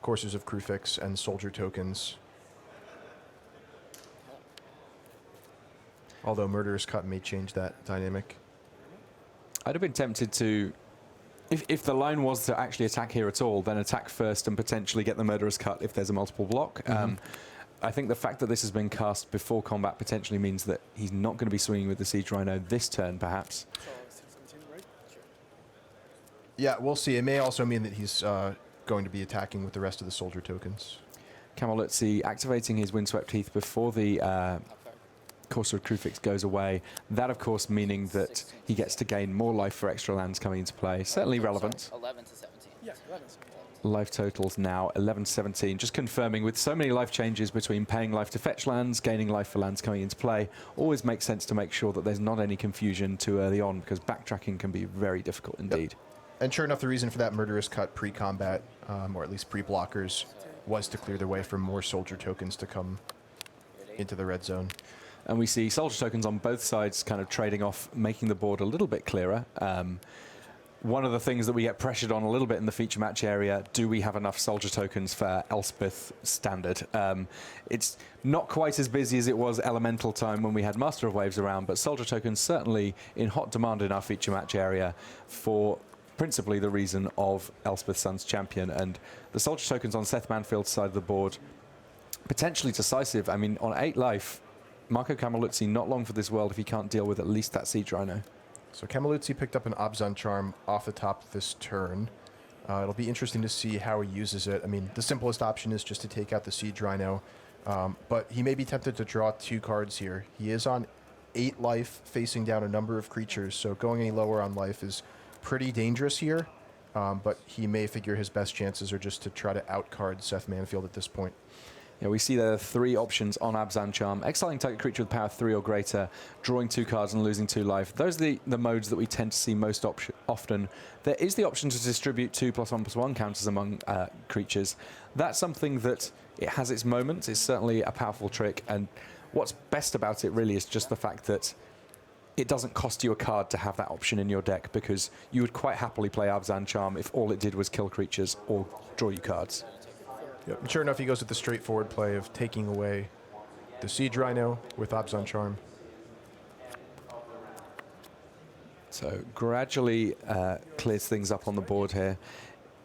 Coursers of Crufix and Soldier tokens. Although Murderous Cut may change that dynamic. I'd have been tempted to, if the line was to actually attack here at all, then attack first and potentially get the Murderous Cut if there's a multiple block. I think the fact that this has been cast before combat potentially means that he's not going to be swinging with the Siege Rhino this turn, perhaps. Yeah, we'll see. It may also mean that he's going to be attacking with the rest of the Soldier tokens. Camiluzzi activating his Windswept Heath before the Courser of Crufix goes away. That, of course, meaning that he gets to gain more life for extra lands coming into play. Certainly relevant. 11 to 17. Yes, 11. Life totals now 11-17. Just confirming, with so many life changes between paying life to fetch lands, gaining life for lands coming into play, always makes sense to make sure that there's not any confusion too early on, because backtracking can be very difficult indeed. Yep. And sure enough, the reason for that Murderous Cut pre-combat, or at least pre-blockers, was to clear the way for more Soldier tokens to come into the red zone. And we see Soldier tokens on both sides kind of trading off, making the board a little bit clearer. One of the things that we get pressured on a little bit in the feature match area, do we have enough Soldier tokens for Elspeth standard? It's not quite as busy as it was Elemental time when we had Master of Waves around, but Soldier tokens certainly in hot demand in our feature match area for principally the reason of Elspeth Sun's champion. And the Soldier tokens on Seth Manfield's side of the board, potentially decisive. I mean, on 8 life, Marco Camiluzzi not long for this world if he can't deal with at least that Siege Rhino. So Camiluzzi picked up an Abzan Charm off the top this turn. It'll be interesting to see how he uses it. I mean, the simplest option is just to take out the Siege Rhino, but he may be tempted to draw 2 cards here. He is on 8 life, facing down a number of creatures, so going any lower on life is pretty dangerous here, but he may figure his best chances are just to try to outcard Seth Manfield at this point. Yeah, we see there are 3 options on Abzan Charm. Exiling target creature with power 3 or greater, drawing 2 cards and losing 2 life. Those are the modes that we tend to see most often. There is the option to distribute 2+1/+1 counters among creatures. That's something that it has its moments. It's certainly a powerful trick, and what's best about it really is just the fact that it doesn't cost you a card to have that option in your deck, because you would quite happily play Abzan Charm if all it did was kill creatures or draw you cards. Yep. And sure enough, he goes with the straightforward play of taking away the Siege Rhino with Abzan Charm. So gradually clears things up on the board here.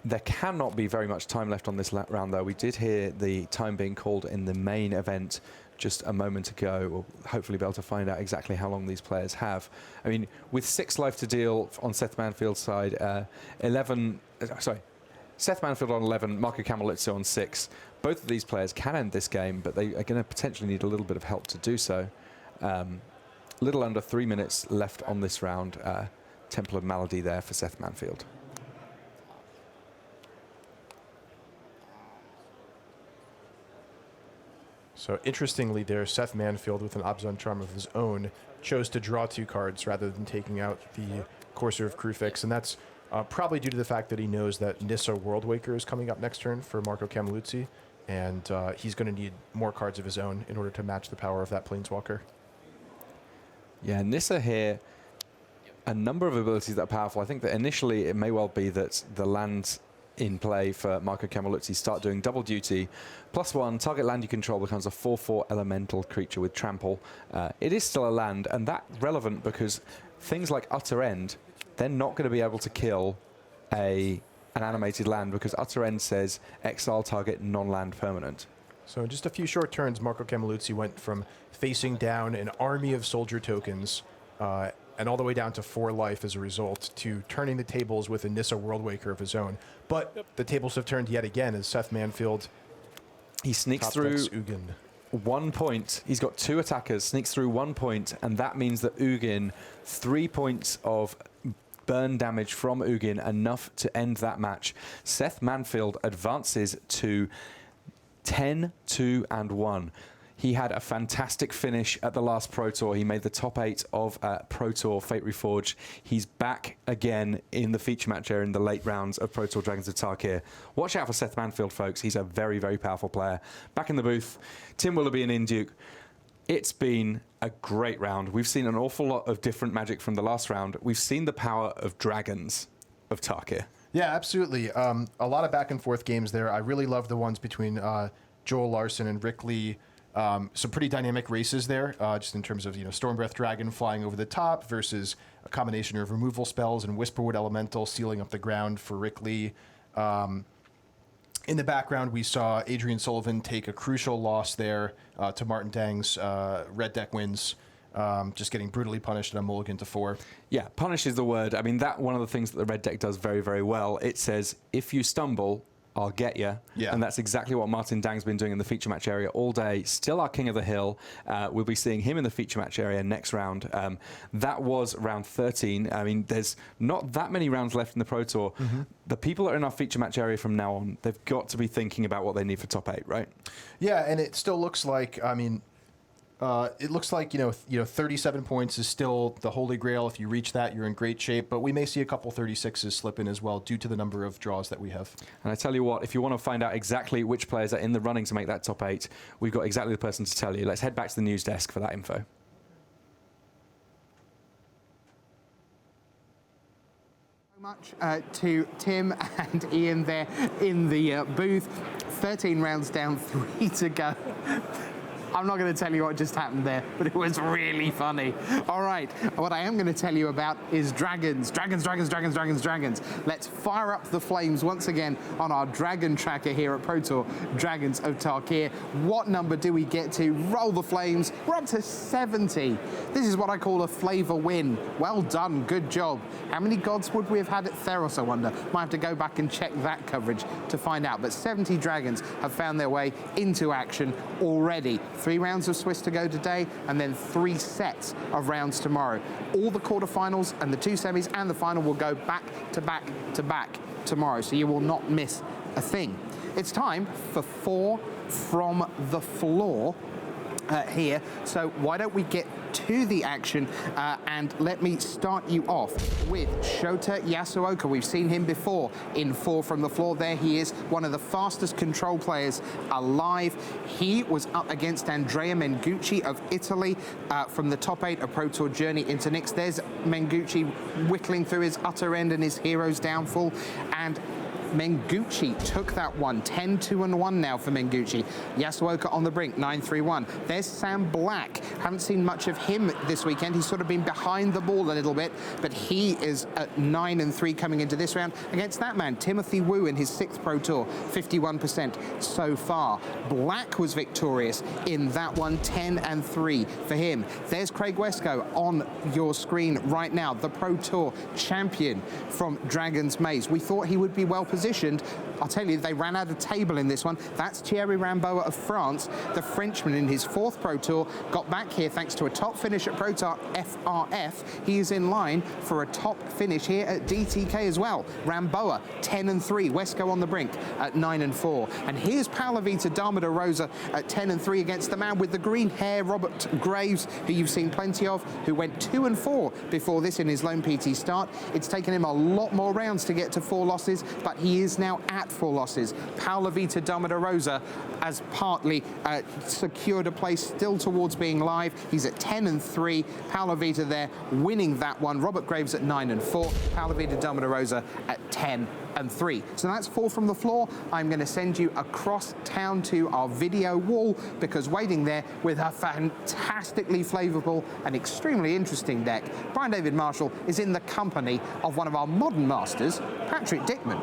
There cannot be very much time left on this round, though. We did hear the time being called in the main event just a moment ago. We'll hopefully be able to find out exactly how long these players have. I mean, with 6 life to deal on Seth Manfield's side, Seth Manfield on 11, Marco Camiluzzi on 6. Both of these players can end this game, but they are going to potentially need a little bit of help to do so. Little under 3 minutes left on this round. Temple of Malady there for Seth Manfield. So interestingly there, Seth Manfield with an Abzan Charm of his own chose to draw 2 cards rather than taking out the Courser of Crufix, and that's probably due to the fact that he knows that Nissa Worldwaker is coming up next turn for Marco Camiluzzi, and he's going to need more cards of his own in order to match the power of that Planeswalker. Yeah, Nissa here, a number of abilities that are powerful. I think that initially it may well be that the land in play for Marco Camiluzzi start doing double duty. +1, target land you control becomes a 4/4 elemental creature with trample. It is still a land, and that's relevant because things like Utter End, they're not going to be able to kill an animated land because Utter End says exile target non-land permanent. So in just a few short turns, Marco Camiluzzi went from facing down an army of soldier tokens and all the way down to 4 life as a result, to turning the tables with a Nissa Worldwaker of his own. But the tables have turned yet again as Seth Manfield He sneaks through Ugin. 1 point. He's got 2 attackers, sneaks through 1 point, and that means that Ugin, 3 points of burn damage from Ugin, enough to end that match. Seth Manfield advances to 10-2-1. He had a fantastic finish at the last Pro Tour. He made the top 8 of Pro Tour Fate Reforged. He's back again in the feature match area in the late rounds of Pro Tour Dragons of Tarkir. Watch out for Seth Manfield, folks. He's a very, very powerful player. Back in the booth, Tim Willoughby and Ian Duke. It's been a great round. We've seen an awful lot of different magic from the last round. We've seen the power of Dragons of Tarkir. Yeah, absolutely. A lot of back and forth games there. I really love the ones between Joel Larsson and Rick Lee. Some pretty dynamic races there, just in terms of Stormbreath Dragon flying over the top versus a combination of removal spells and Whisperwood Elemental sealing up the ground for Rick Lee. In the background, we saw Adrian Sullivan take a crucial loss there to Martin Dang's red deck wins, just getting brutally punished at a mulligan to 4. Yeah, punish is the word. I mean, that one of the things that the red deck does very, very well. It says, if you stumble, I'll get you. Yeah. And that's exactly what Martin Dang's been doing in the feature match area all day. Still our king of the hill. We'll be seeing him in the feature match area next round. That was round 13. I mean, there's not that many rounds left in the Pro Tour. The people that are in our feature match area from now on, they've got to be thinking about what they need for top 8, right? Yeah, and it still looks like, it looks like 37 points is still the holy grail. If you reach that, you're in great shape. But we may see a couple 36s slip in as well due to the number of draws that we have. And I tell you what, if you want to find out exactly which players are in the running to make that top 8, we've got exactly the person to tell you. Let's head back to the news desk for that info. Much to Tim and Ian there in the booth. 13 rounds down, 3 to go. I'm not going to tell you what just happened there, but it was really funny. All right, what I am going to tell you about is dragons. Dragons, dragons, dragons, dragons, dragons. Let's fire up the flames once again on our dragon tracker here at Pro Tour Dragons of Tarkir. What number do we get to? Roll the flames. We're up to 70. This is what I call a flavor win. Well done, good job. How many gods would we have had at Theros, I wonder? Might have to go back and check that coverage to find out. But 70 dragons have found their way into action already. 3 rounds of Swiss to go today, and then 3 sets of rounds tomorrow. All the quarterfinals and the 2 semis and the final will go back to back to back tomorrow, so you will not miss a thing. It's time for 4 from the floor here, so why don't we get to the action and let me start you off with Shota Yasuoka. We've seen him before in 4 from the floor. There he is, one of the fastest control players alive. He was up against Andrea Mengucci of Italy from the top 8 of Pro Tour Journey into Nyx. There's Mengucci whittling through his Utter End and his hero's downfall, and Mengucci took that one. 10-2-1 now for Mengucci. Yasuoka on the brink, 9-3-1. There's Sam Black. Haven't seen much of him this weekend. He's sort of been behind the ball a little bit, but he is at 9-3 coming into this round against that man, Timothy Wu, in his 6th Pro Tour, 51% so far. Black was victorious in that one, 10-3 for him. There's Craig Wesco on your screen right now, the Pro Tour champion from Dragon's Maze. We thought he would be well positioned. I'll tell you, they ran out of table in this one. That's Thierry Ramboa of France, the Frenchman in his 4th Pro Tour, got back here thanks to a top finish at Pro Tour FRF. He is in line for a top finish here at DTK as well. Ramboa, 10-3. Wesco on the brink at 9-4. And here's Palavita Darmada Rosa at 10-3 against the man with the green hair, Robert Graves, who you've seen plenty of, who went 2-4 before this in his lone PT start. It's taken him a lot more rounds to get to 4 losses, but he is now at at 4 losses. Paula Vita Rosa has partly secured a place still towards being live. He's at 10-3. Paula Vita there winning that one. Robert Graves at 9-4. Paula Vita Rosa at 10-3. So that's 4 from the floor. I'm going to send you across town to our video wall, because waiting there with a fantastically flavourful and extremely interesting deck, Brian David Marshall is in the company of one of our modern masters, Patrick Dickman.